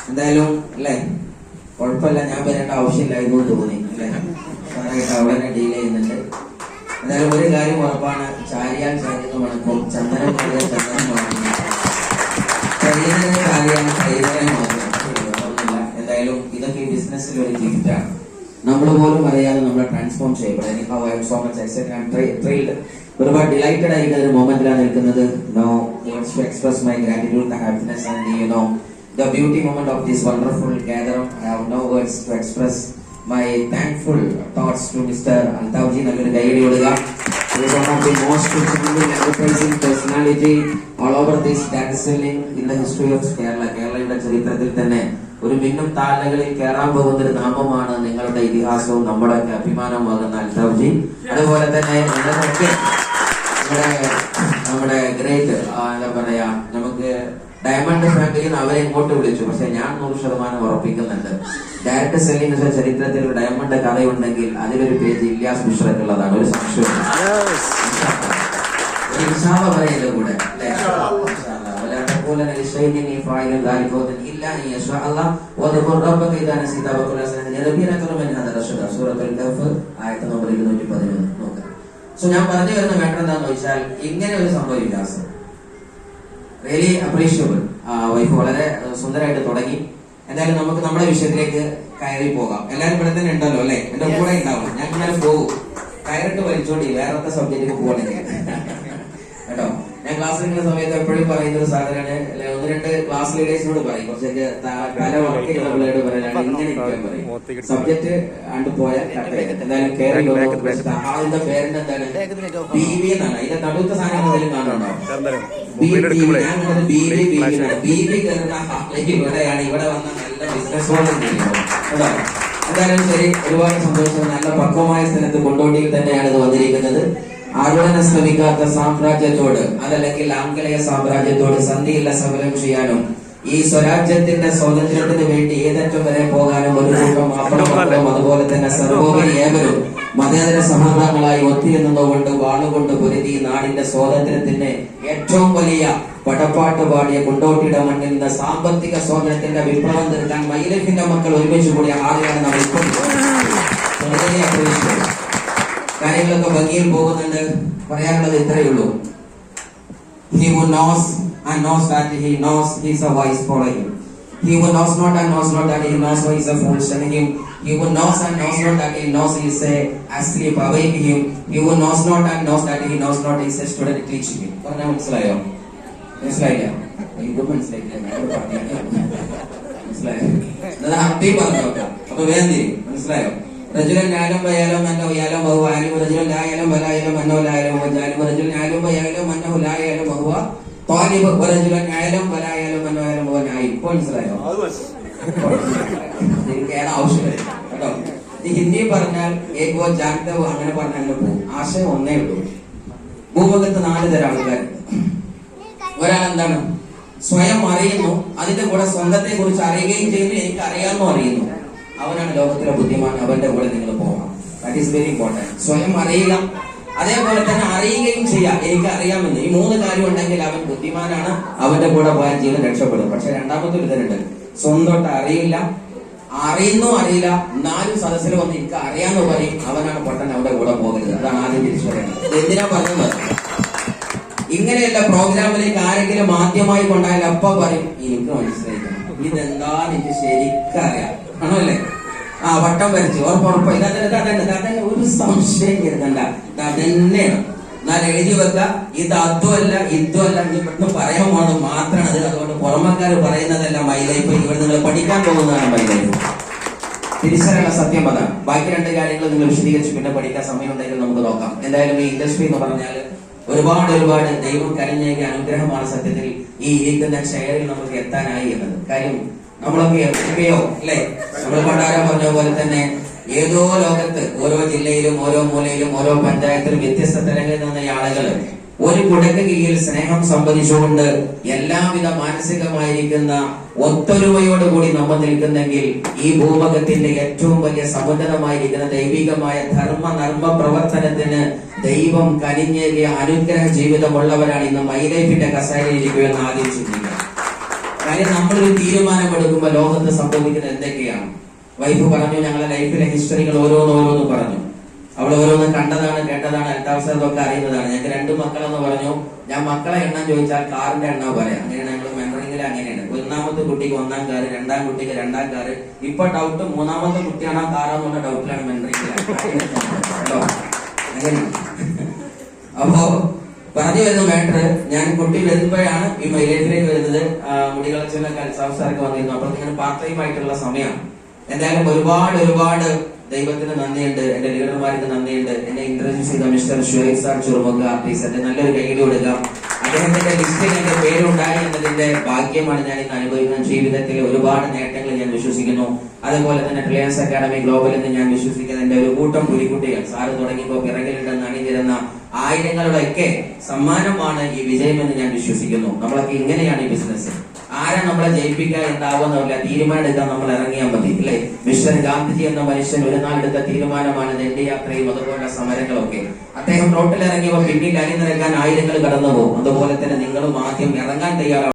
എന്തായാലും അല്ലേ, കുഴപ്പമില്ല, ഞാൻ വരേണ്ട ആവശ്യമില്ലായിരുന്നു തോന്നി അല്ലേ. അവിടെ തന്നെ ഡീൽ ചെയ്യുന്നുണ്ട്. എന്തായാലും ഒരു കാര്യം ഉറപ്പാണ്, ചാരിയാൽ ചാരിയെന്ന് മണക്കും, ചന്ദനം ചാരിയാൽ ചന്ദനം മണക്കും, ശരീരനെ ചാരിയാൽ ശരീരനെ മണക്കും. എന്തായാലും ഇതൊക്കെ ഈ ബിസിനസ്സിൽ ഒരു ഗിഫ്റ്റാണ്. നമ്മൾ പോലും അറിയാതെ നമ്മളെ ട്രാൻസ്ഫോം ചെയ്യപ്പെടും. ഒരുപാട് ഡിലൈറ്റഡ് ആയിട്ട് ഒരു മൊമെന്റിലാണ് നിൽക്കുന്നത്. No words to express my gratitude, the happiness and the beauty moment of this wonderful gathering. I have no words to express my thankful thoughts to Mr. Altavji. നല്ലൊരു കൈയടി കൊടുക്കുക. He is one of the most genuine enterprising personality all over this dance selling in the history of Kerala. കേരളയുടെ ചരിത്രത്തിൽ തന്നെ ഒരു മിന്നും താളുകളിൽ കയറാൻ പോകുന്ന ഒരു നാമമാണ് നിങ്ങളുടെ ഇതിഹാസവും നമ്മുടെ അഭിമാനമാകുന്ന അൽതാഫ്ജി. അതുപോലെ തന്നെ നമ്മുടെ ഗ്രേറ്റ് എന്താ പറയാ, നമുക്ക് ഡയമണ്ട് ഫാമിലിയിൽ അവരെ ഇങ്ങോട്ട് വിളിച്ചു. പക്ഷെ ഞാൻ 100% ഉറപ്പിക്കുന്നുണ്ട്, ഡയറക്ട് സെല്ലിംഗ് ചരിത്രത്തിൽ ഒരു ഡയമണ്ട് കഥയുണ്ടെങ്കിൽ അതിലൊരു പേജ് ഇല്യാസ് ബുഷ്റക്കുള്ളതാണ്. ഒരു സംശയം പറയല്ലോ കൂടെ സോ ഞാൻ പറഞ്ഞു വരുന്ന മാറ്റർ എന്താണെന്ന് വെച്ചാൽ, ഇങ്ങനെ ഒരു സംഭവം വികാസം റിയലി അപ്രീഷിയബിൾ. വൈഫ് വളരെ സുന്ദരമായിട്ട് തുടങ്ങി. എന്തായാലും നമുക്ക് നമ്മുടെ വിഷയത്തിലേക്ക് കയറി പോകാം. എല്ലാവരും ഇവിടെ തന്നെ ഉണ്ടല്ലോ അല്ലെ, എന്റെ കൂടെ ഉണ്ടാവും. ഞാൻ ഇങ്ങനെ പോകും, കയറിട്ട് വലിച്ചോണ്ടി വേറെ സബ്ജക്റ്റിലേക്ക് പോകണമെങ്കിൽ കേട്ടോ. ഞാൻ ക്ലാസ് എടുക്കുന്ന സമയത്ത് എപ്പോഴും പറയുന്ന ഒരു സാധനമാണ്, 1-2 ക്ലാസ് ലീഡേഴ്സിനോട് പറയും, കുറച്ചൊക്കെ തല വർക്ക് ചെയ്യുന്ന പിള്ളേരോട് പറയാനാണ് ഇങ്ങനെ ഇരിക്കാൻ പറയും. സബ്ജക്ട് കണ്ടു പോയാൽ എന്തായാലും കയറി അതിന്റെ പേരിന്റെ എന്താണ്, BB എന്നാണ്. അതിന്റെ നടുത്ത സാധനം എന്തെങ്കിലും കാണുന്നുണ്ടോ? ഞാൻ കണ്ടത് BB കയറുന്ന ഇവിടെയാണ്. ഇവിടെ വന്ന നല്ല ബിസിനസ് കേട്ടോ. എന്തായാലും ശരി, ഒരുപാട് സന്തോഷം. നല്ല പക്വമായ സ്ഥലത്ത് കൊണ്ടോട്ടിയിൽ തന്നെയാണ് ഇത് വന്നിരിക്കുന്നത്. ആരോടന ശ്രമിക്കാത്ത സാമ്രാജ്യത്തോട്, അതല്ലെങ്കിൽ ആംഗലേയ സാമ്രാജ്യത്തോട് സന്ധിയില്ല സമരം ചെയ്യാനും ഈ സ്വരാജ്യത്തിന്റെ സ്വാതന്ത്ര്യത്തിന് വേണ്ടി ഏതറ്റം വരെ പോകാനും ഒരു കൂട്ടം മാപ്പിളമക്കളും അതുപോലെ തന്നെ സർവോപരി ഏവരും മതേതര സൗഹൃദങ്ങളായി ഒത്തിരുന്നതുകൊണ്ട് വാളുകൊണ്ട് പൊരുതി നാടിന്റെ സ്വാതന്ത്ര്യത്തിന് ഏറ്റവും വലിയ പടപ്പാട്ട് പാടിയ കൊണ്ടോട്ടിയുടെ മണ്ണിൽ നിന്ന് സാമ്പത്തിക സ്വാതന്ത്ര്യത്തിന്റെ വിപ്ലവം തീർക്കാൻ മൈലഫിന്റെ മക്കൾ ഒരുമിച്ച് കൂടിയ ആളുകളാണ് നമ്മൾ ഇപ്പോൾ. കാര്യങ്ങളൊക്കെ ഭംഗിയിൽ പോകുന്നുണ്ട്. പറയാനുള്ളത് ഇത്രയേ ഉള്ളൂ. He who knows and knows that he knows he is a wise follow him. He who knows not and knows not that he knows he is a fool shun him. He who knows and knows not that he knows he is a asleep awake him. He who knows not and knows that he knows not is a student teach him. പറഞ്ഞാൽ മനസ്സിലായോ? മനസ്സിലായില്ല? എനിക്ക് മനസ്സിലായില്ല. മനസ്സിലായോ? Happy പറഞ്ഞു. അപ്പൊ വേണ്ടി മനസ്സിലായോ? رجلا يعلم ويعلم انه يعلم وهو عالم، ورجلا لا يعلم ولا يعلم انه لا يعلم وهو جاهل، ورجلا يعلم ويعلم انه لا يعلم وهو طالب، ورجلا يعلم ولا يعلم انه يعلم وهو نائم. മനസ്സിലായോ? ആവശ്യമില്ല കേട്ടോ. ഈ ഹിന്ദി പറഞ്ഞാൽ ഏകോ ജാഗ്തവോ അങ്ങനെ പറഞ്ഞാലും പോകും. ആശയം ഒന്നേ ഉള്ളൂ. ഭൂമുഖത്ത് 4 തരം ആൾക്കാർ. ഒരാളെന്താണ്, സ്വയം അറിയുന്നു, അതിന്റെ കൂടെ സ്വന്തത്തെ കുറിച്ച് അറിയുകയും ചെയ്യുന്നു, എനിക്ക് അറിയാമെന്നും അറിയുന്നു. അവനാണ് ലോകത്തിലെ ബുദ്ധിമാൻ. അവന്റെ കൂടെ നിങ്ങൾ പോകണം. That is very important. സ്വയം അറിയുക, അതേപോലെ തന്നെ അറിയുകയും ചെയ്യാം, എനിക്ക് അറിയാമെന്ന്. ഈ 3 കാര്യം ഉണ്ടെങ്കിൽ അവൻ ബുദ്ധിമാനാണ്. അവന്റെ കൂടെ പോയാൽ ജീവൻ രക്ഷപ്പെടും. പക്ഷെ രണ്ടാമത്തെ വിധമുണ്ട്, സ്വന്തമായിട്ട് അറിയില്ല, അറിയുന്നു അറിയില്ല, 4 സദസ്സിൽ വന്ന് എനിക്ക് അറിയാമെന്ന് പറയും, അവനാണ് പൊട്ടൻ. അവന്റെ കൂടെ പോകരുത്. അതാണ് ആദ്യം തിരിച്ചറിയുന്നത്. എന്തിനാ പറഞ്ഞത്? ഇങ്ങനെയല്ല പ്രോഗ്രാമിലേക്ക് ആരെങ്കിലും ആദ്യമായി കൊണ്ടായാലും അപ്പ പറയും, എനിക്ക് മനസ്സിലാക്കണം, ഇതെന്താന്ന് എനിക്ക് ശരിക്കറിയാം, ആണോ അല്ലേ? വട്ടം വരച്ച് ഉറപ്പുറപ്പ് ഇതന്നെ ഒരു സംശയം കരുതണ്ട, തന്നെയാണ്. എന്നാൽ എഴുതി വെക്ക, ഇത് അതുമല്ല ഇതുമല്ല, ഇവിടുന്ന് പറയാൻ പോകുന്നത് മാത്രമാണ് അത്. അതുകൊണ്ട് പുറമക്കാർ പറയുന്നതല്ല മൈ ലൈഫ്. ഇവിടെ നിങ്ങൾ പഠിക്കാൻ പോകുന്നതാണ് മൈ ലൈഫ്. തിരിച്ചറിയുള്ള സത്യം അതാണ്. ബാക്കി 2 കാര്യങ്ങൾ നിങ്ങൾ വിശദീകരിച്ച് പിന്നെ പഠിക്കാൻ സമയമുണ്ടെങ്കിൽ നമുക്ക് നോക്കാം. എന്തായാലും ഈ ഇൻഡസ്ട്രി എന്ന് പറഞ്ഞാൽ ഒരുപാട് ദൈവം കനിഞ്ഞേക്കിയ അനുഗ്രഹമാണ് സത്യത്തിൽ ഈ ഇരിക്കുന്ന ഷെയറിൽ നമുക്ക് എത്താനായി എന്നത്. കാര്യം നമ്മളൊക്കെ എവിടെയോ അല്ലെ, നമ്മൾ പണ്ടാരം പറഞ്ഞ പോലെ തന്നെ ഏതോ ലോകത്ത് ഓരോ ജില്ലയിലും ഓരോ മൂലയിലും ഓരോ പഞ്ചായത്തിലും വ്യത്യസ്ത തരങ്ങളിൽ നിന്ന ആളുകൾ ഒരു കുടക്ക് കീഴിൽ സ്നേഹം സംഭവിച്ചുകൊണ്ട് എല്ലാവിധ മാനസികമായിരിക്കുന്ന ഒത്തൊരുമയോടുകൂടി നമ്മൾ നിൽക്കുന്നെങ്കിൽ ഈ ഭൂമുഖത്തിന്റെ ഏറ്റവും വലിയ സമുന്നതമായിരിക്കുന്ന ദൈവികമായ ധർമ്മ പ്രവർത്തനത്തിന് ദൈവം കനിഞ്ഞേറിയ അനുഗ്രഹ ജീവിതമുള്ളവരാണ് ഇന്ന് മൈ ലൈഫിന്റെ കസേരയിൽ ഇരിക്കുമെന്ന് ആദ്യം ചിന്തിക്കുക. കാര്യം നമ്മളൊരു തീരുമാനമെടുക്കുമ്പോൾ ലോകത്ത് സംഭവിക്കുന്നത് എന്തൊക്കെയാണ്. വൈഫ് പറഞ്ഞു, ഞങ്ങളുടെ ലൈഫിലെ ഹിസ്റ്ററികൾ ഓരോന്നോരോന്ന് പറഞ്ഞു. അവൾ ഓരോന്ന് കണ്ടതാണ്, കേട്ടതാണ്, അൽത്താവസരത്തൊക്കെ അറിയുന്നതാണ്. ഞങ്ങൾക്ക് 2 മക്കളെന്ന് പറഞ്ഞു. ഞാൻ മക്കളെ എണ്ണം ചോദിച്ചാൽ കാറിന്റെ എണ്ണം പറയാം. അങ്ങനെയാണ് ഞങ്ങൾ മെമ്പറിംഗിൽ അങ്ങനെയാണ്. 1ാമത്തെ കുട്ടിക്ക് 1ാം കാറ്, 2ാം കുട്ടിക്ക് 2ാം കാറ്. ഇപ്പൊ ഡൗട്ട് 3ാമത്തെ കുട്ടിയാണോ കാറാന്നുള്ള ഡൗട്ടിലാണ് മെമ്പറിംഗിൽ. അങ്ങനെ അപ്പോ പറഞ്ഞു വരുന്ന മാറ്റർ, ഞാൻ കുട്ടി വരുമ്പോഴാണ് ഈ മൈലേജിലേക്ക് വരുന്നത്. മുടി കളക്ഷനിലൊക്കെ അൽത്താവസരൊക്കെ വന്നിരുന്നു. അപ്പോൾ ഇങ്ങനെ പാർട്ട് ടൈം ആയിട്ടുള്ള സമയമാണ്. എന്തായാലും ഒരുപാട് ദൈവത്തിന് നന്ദിയുണ്ട്, എന്റെ ലീഡർമാർക്ക് നന്ദിയുണ്ട്. എന്നെ ഇൻട്രൊഡ്യൂസ് ചെയ്ത മിസ്റ്റർ ഷുഹൈബ് സാർ ചുറുമുഖ ആർട്ടിസ്റ്റ്, എന്റെ നല്ലൊരു കൈയ്യടി കൊടുക്കാം. അദ്ദേഹത്തിന്റെ ലിസ്റ്റിൽ എന്റെ പേരുണ്ടായി എന്നതിന്റെ ഭാഗ്യമാണ് ഞാൻ ഇന്ന് അനുഭവിക്കുന്നത്. ജീവിതത്തിൽ ഒരുപാട് നേട്ടങ്ങൾ ഞാൻ വിശ്വസിക്കുന്നു. അതുപോലെ തന്നെ റിലയൻസ് അക്കാഡമി ഗ്ലോബൽ എന്ന് ഞാൻ വിശ്വസിക്കുന്ന എന്റെ ഒരു കൂട്ടം പുലിക്കുട്ടികൾ സാറ് തുടങ്ങിയപ്പോൾ പിറകിലുണ്ടെന്ന് അണിനിരുന്ന ആയിരങ്ങളുടെയൊക്കെ സമ്മാനമാണ് ഈ വിജയമെന്ന് ഞാൻ വിശ്വസിക്കുന്നു. നമ്മളൊക്കെ ഇങ്ങനെയാണ് ഈ ബിസിനസ്. ആരാ നമ്മളെ ജയിപ്പിക്കുക ഉണ്ടാവുന്നില്ല, തീരുമാനം എടുക്കാൻ നമ്മൾ ഇറങ്ങിയാൽ മതി, അല്ലെ? മിസ്റ്റർ ഗാന്ധിജി എന്ന മനുഷ്യൻ ഒരു നാൾ എടുത്ത തീരുമാനമാണ് ദണ്ഡി യാത്രയും അതുപോലെ സമരങ്ങളൊക്കെ. അദ്ദേഹം റോട്ടിൽ ഇറങ്ങിയപ്പോൾ പിന്നിൽ അണിനിരക്കാൻ ആയിരങ്ങൾ കടന്നു പോകും. അതുപോലെ തന്നെ നിങ്ങളും ആദ്യം ഇറങ്ങാൻ തയ്യാറാവും.